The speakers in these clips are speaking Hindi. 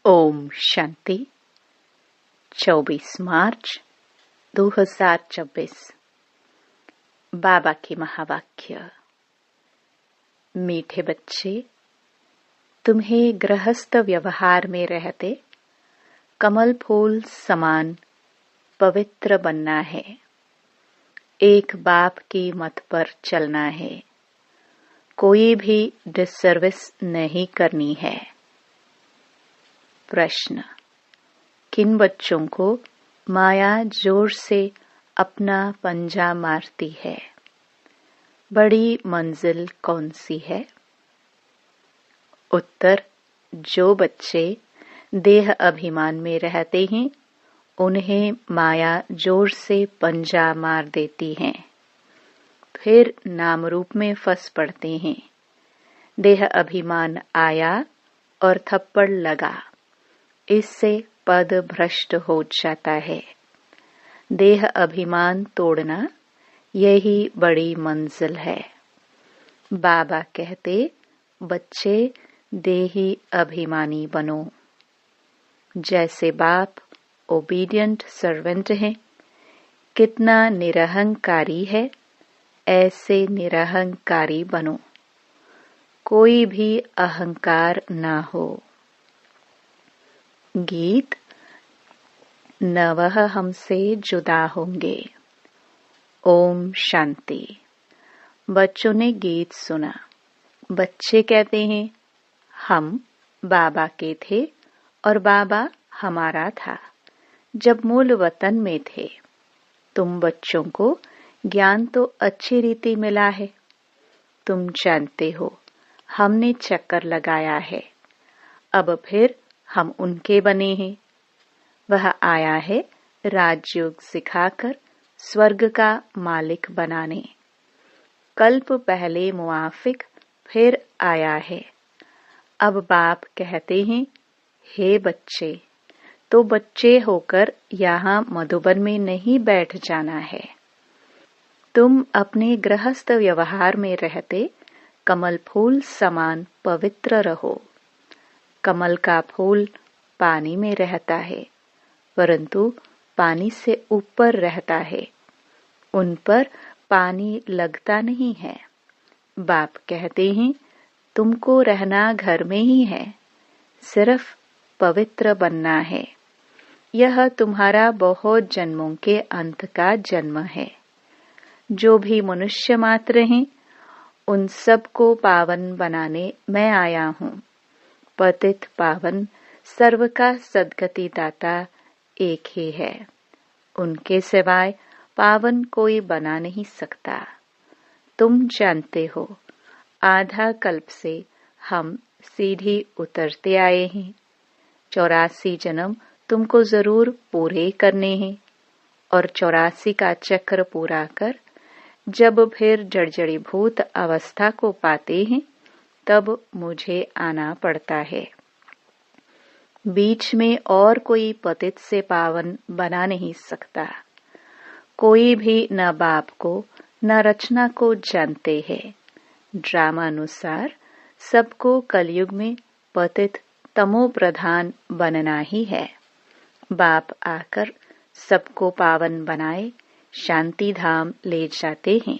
ओम शांति 24 मार्च 2024। बाबा के महावाक्य। मीठे बच्चे, तुम्हें गृहस्थ व्यवहार में रहते कमल फूल समान पवित्र बनना है। एक बाप की मत पर चलना है। कोई भी डिसर्विस नहीं करनी है। प्रश्न: किन बच्चों को माया जोर से अपना पंजा मारती है? बड़ी मंजिल कौन सी है? उत्तर: जो बच्चे देह अभिमान में रहते हैं उन्हें माया जोर से पंजा मार देती है, फिर नाम रूप में फंस पड़ते हैं। देह अभिमान आया और थप्पड़ लगा, इससे पद भ्रष्ट हो जाता है। देह अभिमान तोड़ना यही बड़ी मंजिल है। बाबा कहते, बच्चे देही अभिमानी बनो। जैसे बाप ओबीडियंट सर्वेंट है, कितना निरहंकारी है, ऐसे निरहंकारी बनो। कोई भी अहंकार ना हो। गीत: न वह हमसे जुदा होंगे। ओम शांति। बच्चों ने गीत सुना। बच्चे कहते हैं, हम बाबा के थे और बाबा हमारा था जब मूल वतन में थे। तुम बच्चों को ज्ञान तो अच्छी रीति मिला है। तुम जानते हो हमने चक्कर लगाया है, अब फिर हम उनके बने हैं। वह आया है राजयोग सिखाकर स्वर्ग का मालिक बनाने। कल्प पहले मुआफिक फिर आया है। अब बाप कहते हैं, हे बच्चे, तो बच्चे होकर यहाँ मधुबन में नहीं बैठ जाना है। तुम अपने गृहस्थ व्यवहार में रहते कमल फूल समान पवित्र रहो। कमल का फूल पानी में रहता है, परंतु पानी से ऊपर रहता है। उन पर पानी लगता नहीं है। बाप कहते हैं, तुमको रहना घर में ही है, सिर्फ पवित्र बनना है। यह तुम्हारा बहुत जन्मों के अंत का जन्म है। जो भी मनुष्य मात्र हैं, उन सबको पावन बनाने मैं आया हूँ। पतित पावन सर्व का सद्गति दाता एक ही है। उनके सिवाय पावन कोई बना नहीं सकता। तुम जानते हो, आधा कल्प से हम सीढ़ी उतरते आए हैं। 84 जन्म तुमको जरूर पूरे करने हैं और 84 का चक्र पूरा कर जब फिर जड़जड़ीभूत अवस्था को पाते हैं, तब मुझे आना पड़ता है। बीच में और कोई पतित से पावन बना नहीं सकता। कोई भी न बाप को न रचना को जानते हैं। ड्रामानुसार सबको कलयुग में पतित तमो प्रधान बनना ही है। बाप आकर सबको पावन बनाए शांति धाम ले जाते हैं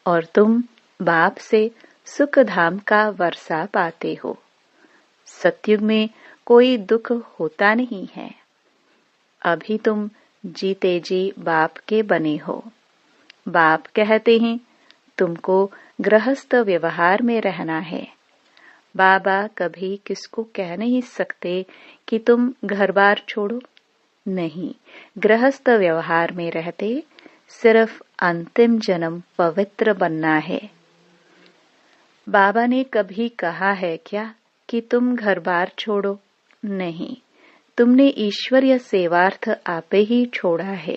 और तुम बाप से सुख धाम का वर्षा पाते हो। सतयुग में कोई दुख होता नहीं है। अभी तुम जीते जी बाप के बने हो। बाप कहते हैं, तुमको गृहस्थ व्यवहार में रहना है। बाबा कभी किसको कह नहीं सकते कि तुम घर बार छोड़ो। नहीं, गृहस्थ व्यवहार में रहते सिर्फ अंतिम जन्म पवित्र बनना है। बाबा ने कभी कहा है क्या कि तुम घर बार छोड़ो? नहीं, तुमने ईश्वरीय सेवार्थ आपे ही छोड़ा है।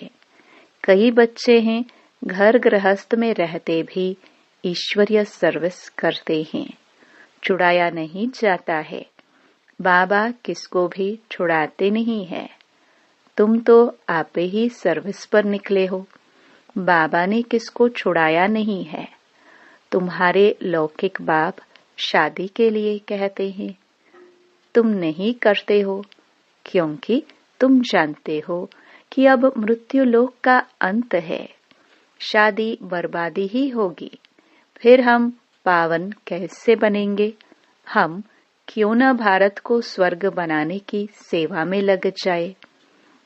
कई बच्चे हैं घर गृहस्थ में रहते भी ईश्वरीय सर्विस करते हैं। छुड़ाया नहीं जाता है। बाबा किसको भी छुड़ाते नहीं है। तुम तो आपे ही सर्विस पर निकले हो। बाबा ने किसको छुड़ाया नहीं है। तुम्हारे लौकिक बाप शादी के लिए कहते हैं। तुम नहीं करते हो, क्योंकि तुम जानते हो कि अब मृत्यु लोक का अंत है। शादी बर्बादी ही होगी। फिर हम पावन कैसे बनेंगे? हम क्यों न भारत को स्वर्ग बनाने की सेवा में लग जाए।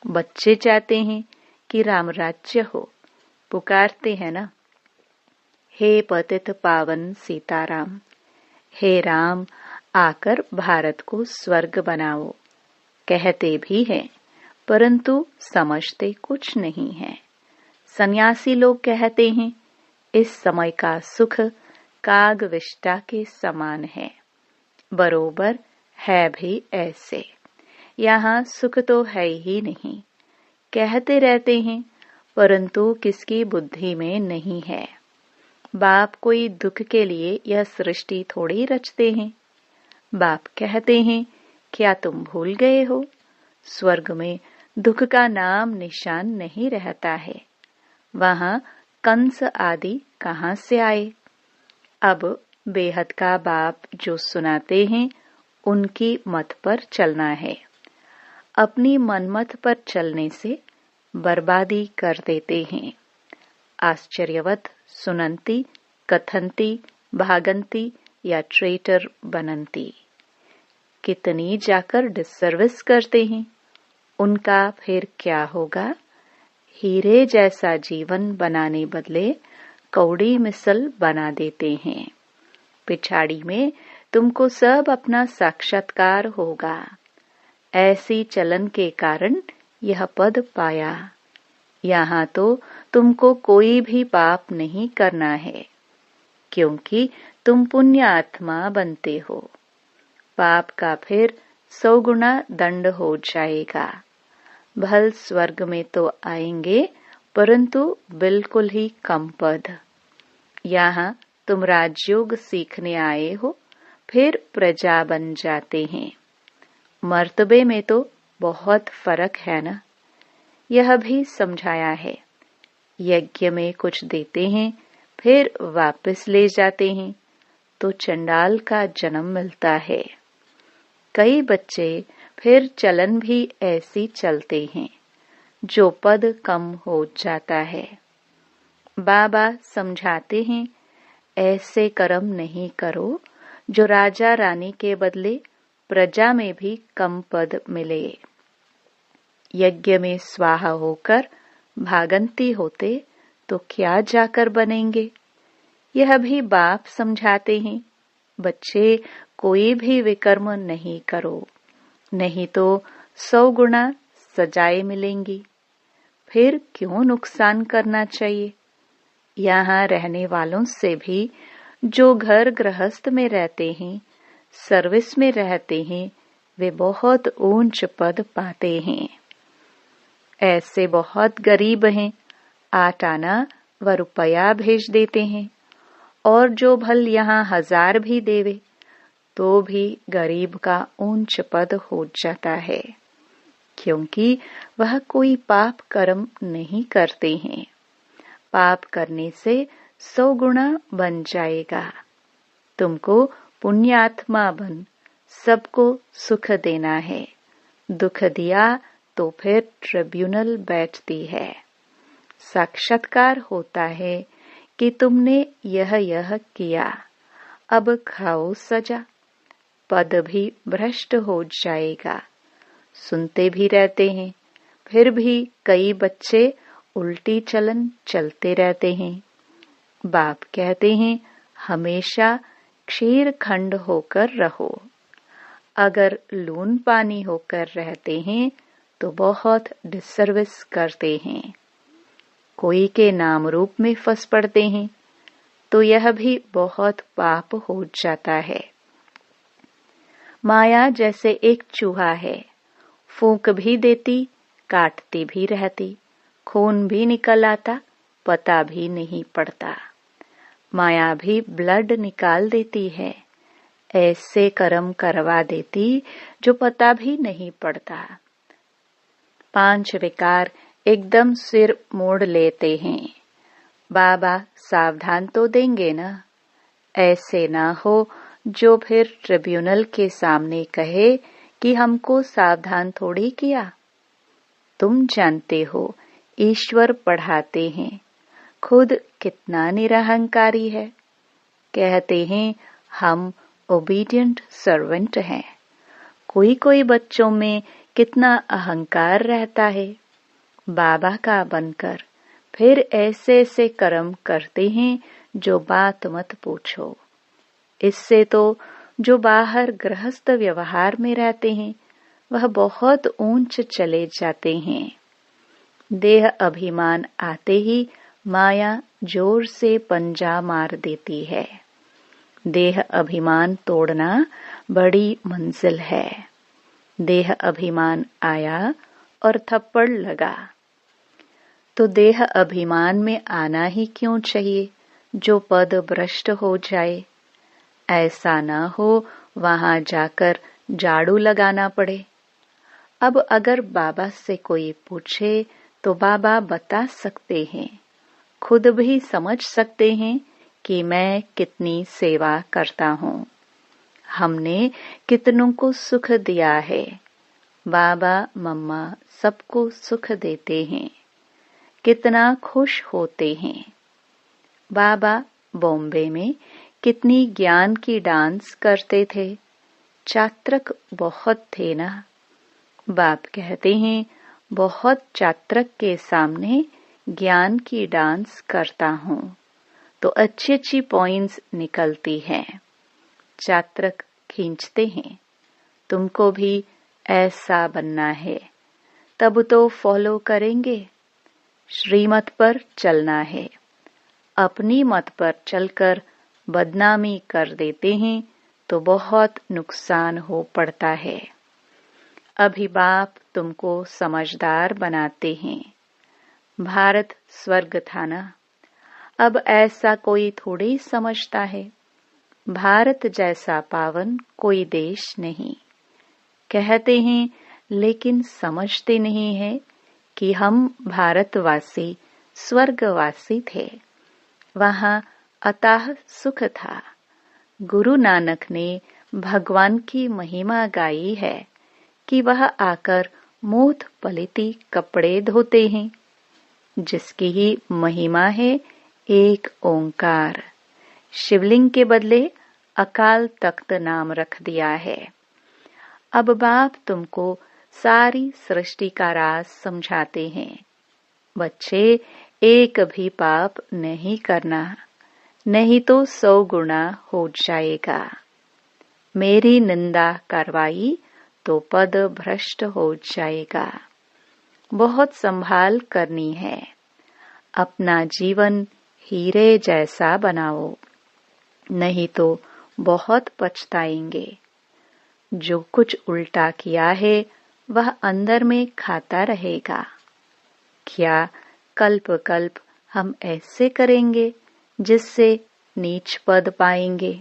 बच्चे चाहते हैं कि राम राज्य हो, पुकारते हैं ना, हे पतित पावन सीताराम, हे राम आकर भारत को स्वर्ग बनाओ। कहते भी हैं, परंतु समझते कुछ नहीं है। सन्यासी लोग कहते हैं, इस समय का सुख काग विष्टा के समान है। बरोबर है भी ऐसे। यहाँ सुख तो है ही नहीं। कहते रहते हैं, परंतु किसकी बुद्धि में नहीं है। बाप कोई दुख के लिए यह सृष्टि थोड़ी रचते हैं। बाप कहते हैं, क्या तुम भूल गए हो? स्वर्ग में दुख का नाम निशान नहीं रहता है। वहां कंस आदि कहाँ से आए? अब बेहद का बाप जो सुनाते हैं, उनकी मत पर चलना है। अपनी मनमत पर चलने से बर्बादी कर देते हैं। आश्चर्यवत सुनंती, कथंती, भागंती या ट्रेटर बनंती। कितनी जाकर डिसर्विस करते हैं। उनका फिर क्या होगा? हीरे जैसा जीवन बनाने बदले कौड़ी मिसल बना देते हैं। पिछाड़ी में तुमको सब अपना साक्षात्कार होगा। ऐसी चलन के कारण यह पद पाया। यहाँ तो तुमको कोई भी पाप नहीं करना है, क्योंकि तुम पुण्य आत्मा बनते हो। पाप का फिर 100 गुना दंड हो जाएगा। भल स्वर्ग में तो आएंगे, परंतु बिल्कुल ही कम पद। यहाँ तुम राजयोग सीखने आए हो, फिर प्रजा बन जाते हैं। मर्तबे में तो बहुत फर्क है ना। यह भी समझाया है। यज्ञ में कुछ देते हैं, फिर वापस ले जाते हैं, तो चंडाल का जन्म मिलता है। कई बच्चे फिर चलन भी ऐसी चलते हैं, जो पद कम हो जाता है। बाबा समझाते हैं, ऐसे कर्म नहीं करो जो राजा रानी के बदले प्रजा में भी कम पद मिले। यज्ञ में स्वाहा होकर भागंती होते तो क्या जाकर बनेंगे? यह भी बाप समझाते हैं, बच्चे कोई भी विकर्म नहीं करो, नहीं तो 100 गुना सजाएं मिलेंगी। फिर क्यों नुकसान करना चाहिए? यहाँ रहने वालों से भी जो घर गृहस्थ में रहते हैं, सर्विस में रहते हैं, वे बहुत ऊंच पद पाते हैं। ऐसे बहुत गरीब हैं, 8 आना व रुपया भेज देते हैं, और जो भल यहाँ 1000 भी देवे तो भी गरीब का ऊंच पद हो जाता है, क्योंकि वह कोई पाप कर्म नहीं करते हैं। पाप करने से 100 गुना बन जाएगा। तुमको पुण्यात्मा बन सबको सुख देना है। दुख दिया तो फिर ट्रिब्यूनल बैठती है। साक्षात्कार होता है कि तुमने यह किया, अब खाओ सजा। पद भी भ्रष्ट हो जाएगा। सुनते भी रहते हैं, फिर भी कई बच्चे उल्टी चलन चलते रहते हैं। बाप कहते हैं, हमेशा क्षीर खंड होकर रहो। अगर लून पानी होकर रहते हैं तो बहुत डिसर्विस करते हैं। कोई के नाम रूप में फंस पड़ते हैं तो यह भी बहुत पाप हो जाता है। माया जैसे एक चूहा है, फूंक भी देती, काटती भी रहती, खून भी निकल आता, पता भी नहीं पड़ता। माया भी ब्लड निकाल देती है, ऐसे कर्म करवा देती जो पता भी नहीं पड़ता। 5 विकार एकदम सिर मोड़ लेते हैं। बाबा सावधान तो देंगे ना। ऐसे ना हो जो फिर ट्रिब्यूनल के सामने कहे कि हमको सावधान थोड़ी किया। तुम जानते हो ईश्वर पढ़ाते हैं, खुद कितना निरहंकारी है। कहते हैं हम ओबीडिएंट सर्वेंट हैं। कोई कोई बच्चों में कितना अहंकार रहता है। बाबा का बनकर फिर ऐसे ऐसे कर्म करते हैं जो बात मत पूछो। इससे तो जो बाहर गृहस्थ व्यवहार में रहते हैं वह बहुत ऊंच चले जाते हैं। देह अभिमान आते ही माया जोर से पंजा मार देती है। देह अभिमान तोड़ना बड़ी मंजिल है। देह अभिमान आया और थप्पड़ लगा, तो देह अभिमान में आना ही क्यों चाहिए जो पद भ्रष्ट हो जाए। ऐसा न हो वहां जाकर झाड़ू लगाना पड़े। अब अगर बाबा से कोई पूछे तो बाबा बता सकते हैं, खुद भी समझ सकते हैं कि मैं कितनी सेवा करता हूँ, हमने कितनों को सुख दिया है। बाबा मम्मा सबको सुख देते हैं, कितना खुश होते हैं। बाबा बॉम्बे में कितनी ज्ञान की डांस करते थे। चात्रक बहुत थे ना। बाप कहते हैं बहुत चात्रक के सामने ज्ञान की डांस करता हूँ तो अच्छी अच्छी पॉइंट्स निकलती हैं। चात्रक खींचते हैं। तुमको भी ऐसा बनना है, तब तो फॉलो करेंगे। श्रीमत पर चलना है। अपनी मत पर चलकर बदनामी कर देते हैं तो बहुत नुकसान हो पड़ता है। अभी बाप तुमको समझदार बनाते हैं। भारत स्वर्ग था ना, अब ऐसा कोई थोड़ी समझता है। भारत जैसा पावन कोई देश नहीं। कहते हैं लेकिन समझते नहीं है कि हम भारतवासी स्वर्गवासी थे। वहां अथाह सुख था। गुरु नानक ने भगवान की महिमा गाई है कि वह आकर मूठ पलिती कपड़े धोते हैं। जिसकी ही महिमा है एक ओंकार। शिवलिंग के बदले अकाल तख्त नाम रख दिया है। अब बाप तुमको सारी सृष्टि का राज समझाते हैं। बच्चे एक भी पाप नहीं करना, नहीं तो 100 गुना हो जाएगा। मेरी निंदा करवाई तो पद भ्रष्ट हो जाएगा। बहुत संभाल करनी है। अपना जीवन हीरे जैसा बनाओ, नहीं तो बहुत पछताएंगे। जो कुछ उल्टा किया है वह अंदर में खाता रहेगा। क्या कल्प कल्प हम ऐसे करेंगे जिससे नीच पद पाएंगे।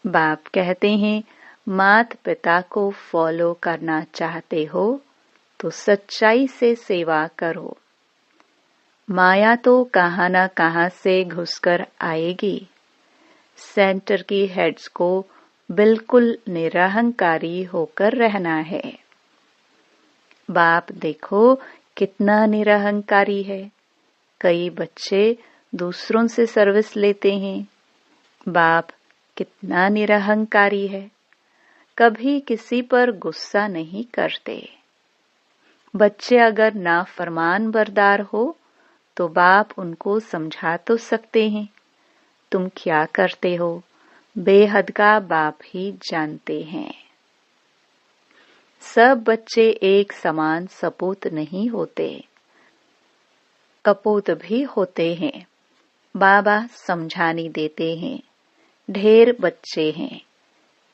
बाप कहते हैं मात पिता को फॉलो करना चाहते हो तो सच्चाई से सेवा करो। माया तो कहां न कहां से घुसकर आएगी। सेंटर की हेड्स को बिल्कुल निरहंकारी होकर रहना है। बाप देखो कितना निरहंकारी है। कई बच्चे दूसरों से सर्विस लेते हैं। बाप कितना निरहंकारी है। कभी किसी पर गुस्सा नहीं करते। बच्चे अगर नाफरमान बरदार हो तो बाप उनको समझा तो सकते हैं। तुम क्या करते हो बेहद का बाप ही जानते हैं। सब बच्चे एक समान सपूत नहीं होते, कपूत भी होते हैं। बाबा समझानी देते हैं। ढेर बच्चे हैं।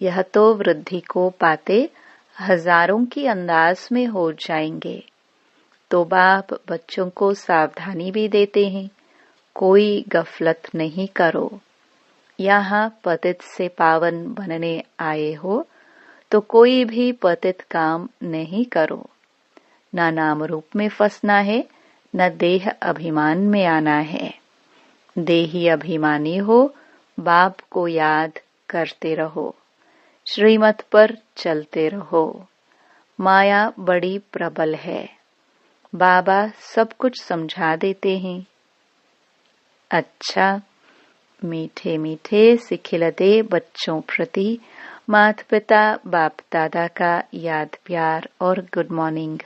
यह तो वृद्धि को पाते हजारों की अंदाज में हो जाएंगे। तो बाप बच्चों को सावधानी भी देते हैं, कोई गफलत नहीं करो। यहाँ पतित से पावन बनने आए हो तो कोई भी पतित काम नहीं करो। न नाम रूप में फंसना है, न देह अभिमान में आना है। देही अभिमानी हो बाप को याद करते रहो। श्रीमत पर चलते रहो। माया बड़ी प्रबल है। बाबा सब कुछ समझा देते हैं। अच्छा, मीठे मीठे सिखिलते बच्चों प्रति माता पिता बाप दादा का याद प्यार और गुड मॉर्निंग।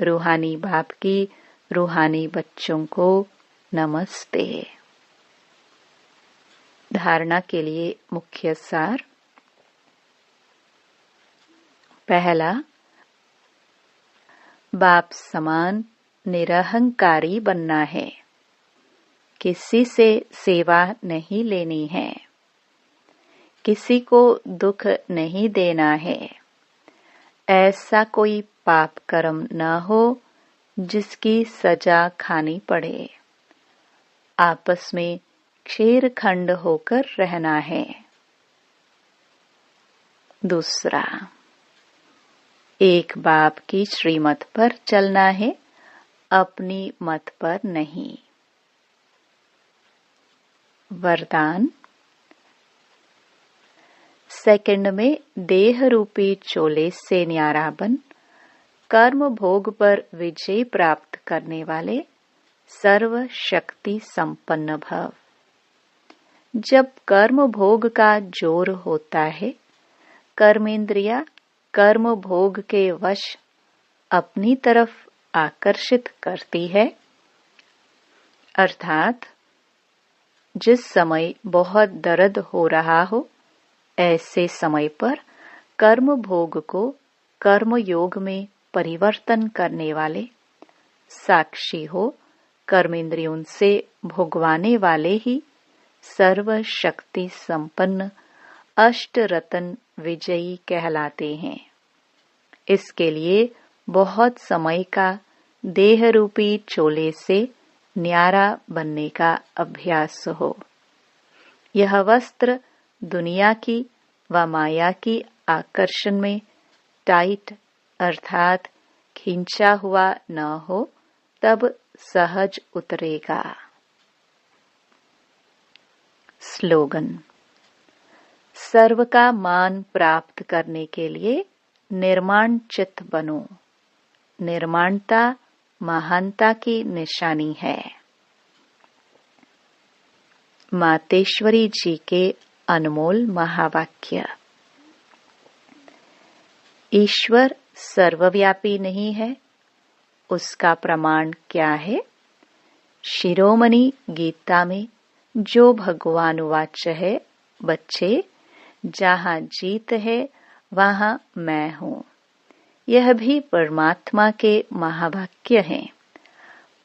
रूहानी बाप की रूहानी बच्चों को नमस्ते। धारणा के लिए मुख्य सार। पहला, बाप समान निरहंकारी बनना है। किसी से सेवा नहीं लेनी है। किसी को दुख नहीं देना है। ऐसा कोई पाप कर्म न हो जिसकी सजा खानी पड़े। आपस में क्षेरखंड होकर रहना है। दूसरा, एक बाप की श्रीमत पर चलना है, अपनी मत पर नहीं। वरदान। सेकंड में देह रूपी चोले से न्यारा बन कर्म भोग पर विजय प्राप्त करने वाले सर्व शक्ति संपन्न भव। जब कर्म भोग का जोर होता है, कर्मेंद्रिया कर्म भोग के वश अपनी तरफ आकर्षित करती है। अर्थात जिस समय बहुत दर्द हो रहा हो, ऐसे समय पर कर्म भोग को कर्म योग में परिवर्तन करने वाले, साक्षी हो कर्मेंद्रियों से भोगवाने वाले ही सर्व शक्ति संपन्न अष्ट रतन विजयी कहलाते हैं। इसके लिए बहुत समय का देह रूपी चोले से न्यारा बनने का अभ्यास हो। यह वस्त्र दुनिया की व माया की आकर्षण में टाइट अर्थात खींचा हुआ न हो, तब सहज उतरेगा। स्लोगन। सर्व का मान प्राप्त करने के लिए निर्माण चित्त बनो। निर्माणता महानता की निशानी है। मातेश्वरी जी के अनमोल महावाक्य। ईश्वर सर्वव्यापी नहीं है, उसका प्रमाण क्या है? शिरोमणि गीता में जो भगवान वाच्य है, बच्चे जहाँ जीत है वहाँ मैं हूँ। यह भी परमात्मा के महावाक्य हैं।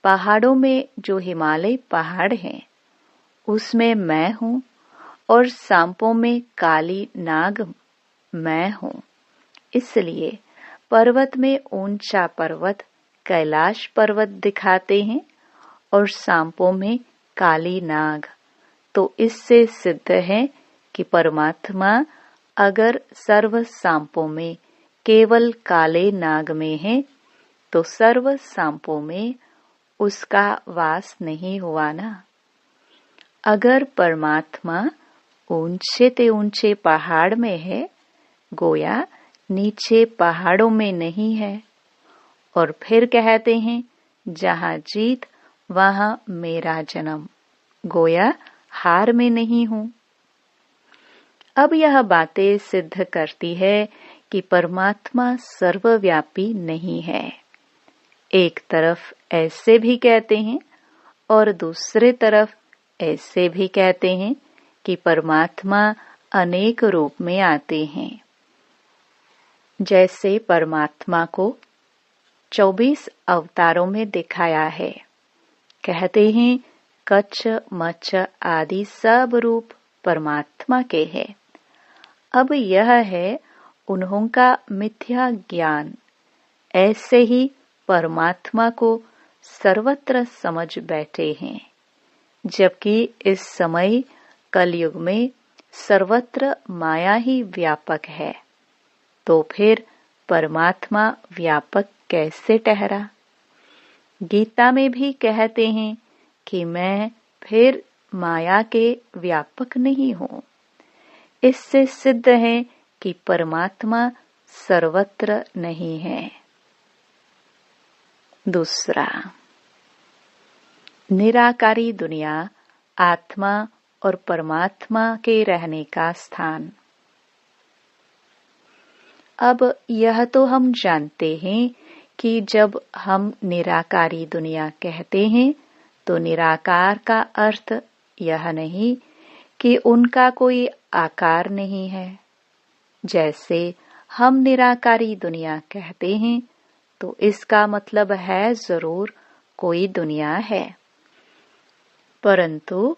पहाड़ों में जो हिमालय पहाड़ हैं, उसमें मैं हूँ, और सांपों में काली नाग मैं हूँ। इसलिए पर्वत में ऊंचा पर्वत कैलाश पर्वत दिखाते हैं और सांपों में काली नाग। तो इससे सिद्ध है कि परमात्मा अगर सर्व सांपों में केवल काले नाग में है, तो सर्व सांपों में उसका वास नहीं हुआ ना। अगर परमात्मा ऊंचे ते ऊंचे पहाड़ में है, गोया नीचे पहाड़ों में नहीं है, और फिर कहते हैं जहाँ जीत वहाँ मेरा जन्म, गोया हार में नहीं हूँ। अब यह बातें सिद्ध करती है कि परमात्मा सर्वव्यापी नहीं है। एक तरफ ऐसे भी कहते हैं और दूसरे तरफ ऐसे भी कहते हैं कि परमात्मा अनेक रूप में आते हैं। जैसे परमात्मा को 24 अवतारों में दिखाया है। कहते हैं कच्छ मच्छ आदि सब रूप परमात्मा के हैं। अब यह है उन्हों का मिथ्या ज्ञान। ऐसे ही परमात्मा को सर्वत्र समझ बैठे हैं, जबकि इस समय कलयुग में सर्वत्र माया ही व्यापक है। तो फिर परमात्मा व्यापक कैसे ठहरा? गीता में भी कहते हैं कि मैं फिर माया के व्यापक नहीं हूँ। इससे सिद्ध है कि परमात्मा सर्वत्र नहीं है। दूसरा, निराकारी दुनिया आत्मा और परमात्मा के रहने का स्थान। अब यह तो हम जानते हैं कि जब हम निराकारी दुनिया कहते हैं तो निराकार का अर्थ यह नहीं कि उनका कोई आकार नहीं है। जैसे हम निराकारी दुनिया कहते हैं तो इसका मतलब है जरूर कोई दुनिया है, परंतु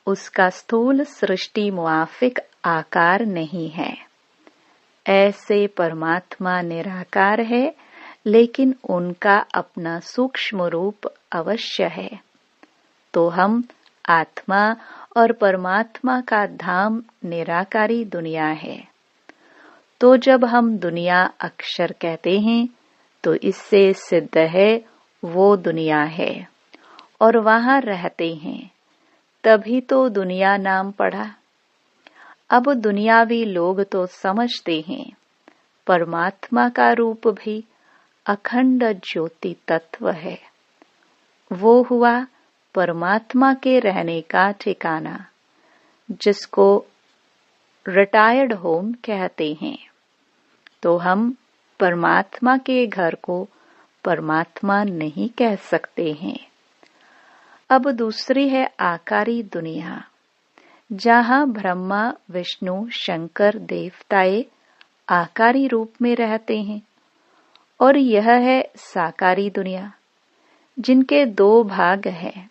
उसका स्थूल सृष्टि मुआफिक आकार नहीं है। ऐसे परमात्मा निराकार है, लेकिन उनका अपना सूक्ष्म रूप अवश्य है। तो हम आत्मा और परमात्मा का धाम निराकारी दुनिया है। तो जब हम दुनिया अक्षर कहते हैं तो इससे सिद्ध है वो दुनिया है और वहां रहते हैं, तभी तो दुनिया नाम पड़ा। अब दुनियावी लोग तो समझते हैं परमात्मा का रूप भी अखंड ज्योति तत्व है। वो हुआ परमात्मा के रहने का ठिकाना, जिसको रिटायर्ड होम कहते हैं। तो हम परमात्मा के घर को परमात्मा नहीं कह सकते हैं। अब दूसरी है आकारी दुनिया, जहां ब्रह्मा विष्णु शंकर देवताए आकारी रूप में रहते हैं। और यह है साकारी दुनिया, जिनके दो भाग हैं।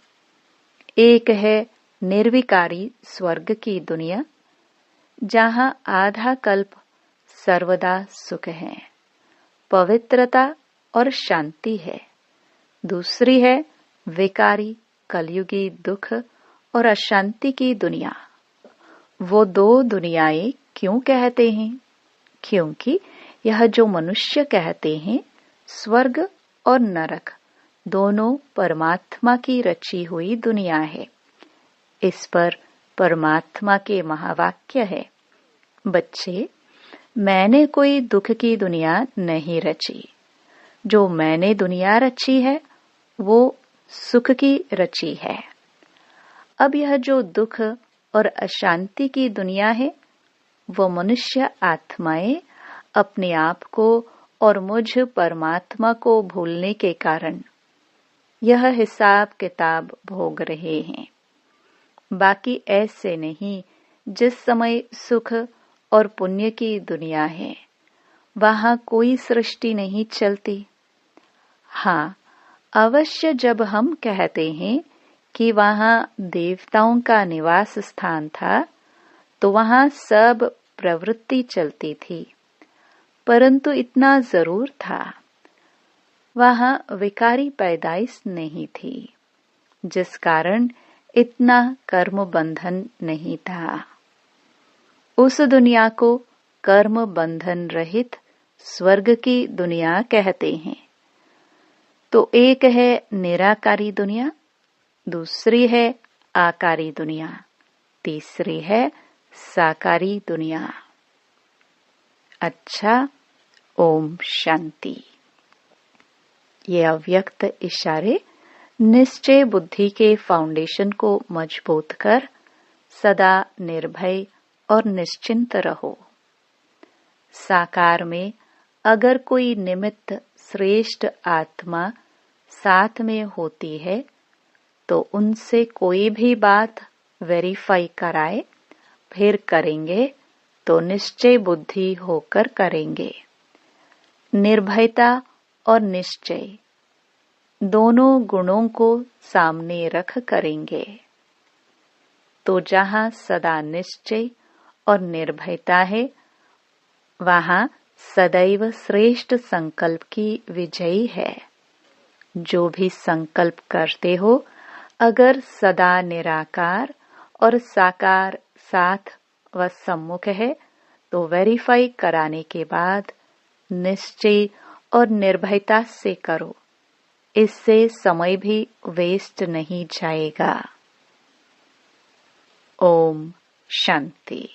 एक है निर्विकारी स्वर्ग की दुनिया, जहां आधा कल्प सर्वदा सुख है, पवित्रता और शांति है। दूसरी है विकारी कलयुगी दुख और अशांति की दुनिया। वो दो दुनियाएं क्यों कहते हैं? क्योंकि यह जो मनुष्य कहते हैं स्वर्ग और नरक दोनों परमात्मा की रची हुई दुनिया है। इस पर परमात्मा के महावाक्य है, बच्चे, मैंने कोई दुख की दुनिया नहीं रची। जो मैंने दुनिया रची है वो सुख की रची है। अब यह जो दुख और अशांति की दुनिया है वो मनुष्य आत्माएं अपने आप को और मुझ परमात्मा को भूलने के कारण यह हिसाब किताब भोग रहे हैं। बाकी ऐसे नहीं। जिस समय सुख और पुण्य की दुनिया है वहां कोई सृष्टि नहीं चलती। हाँ, अवश्य जब हम कहते हैं कि वहां देवताओं का निवास स्थान था तो वहां सब प्रवृत्ति चलती थी, परंतु इतना जरूर था, वहां विकारी पैदाइश नहीं थी, जिस कारण इतना कर्म बंधन नहीं था। उस दुनिया को कर्म बंधन रहित स्वर्ग की दुनिया कहते हैं। तो एक है निराकारी दुनिया, दूसरी है आकारी दुनिया, तीसरी है साकारी दुनिया। अच्छा, ओम शांति। ये अव्यक्त इशारे निश्चय बुद्धि के फाउंडेशन को मजबूत कर सदा निर्भय और निश्चिंत रहो। साकार में अगर कोई निमित्त श्रेष्ठ आत्मा साथ में होती है तो उनसे कोई भी बात वेरीफाई कराए फिर करेंगे तो निश्चय बुद्धि होकर करेंगे। निर्भयता और निश्चय दोनों गुणों को सामने रख करेंगे। तो जहां सदा निश्चय और निर्भयता है वहां सदैव श्रेष्ठ संकल्प की विजयी है। जो भी संकल्प करते हो अगर सदा निराकार और साकार साथ व सम्मुख है तो वेरीफाई कराने के बाद निश्चय और निर्भयता से करो। इससे समय भी वेस्ट नहीं जाएगा। ओम शांति।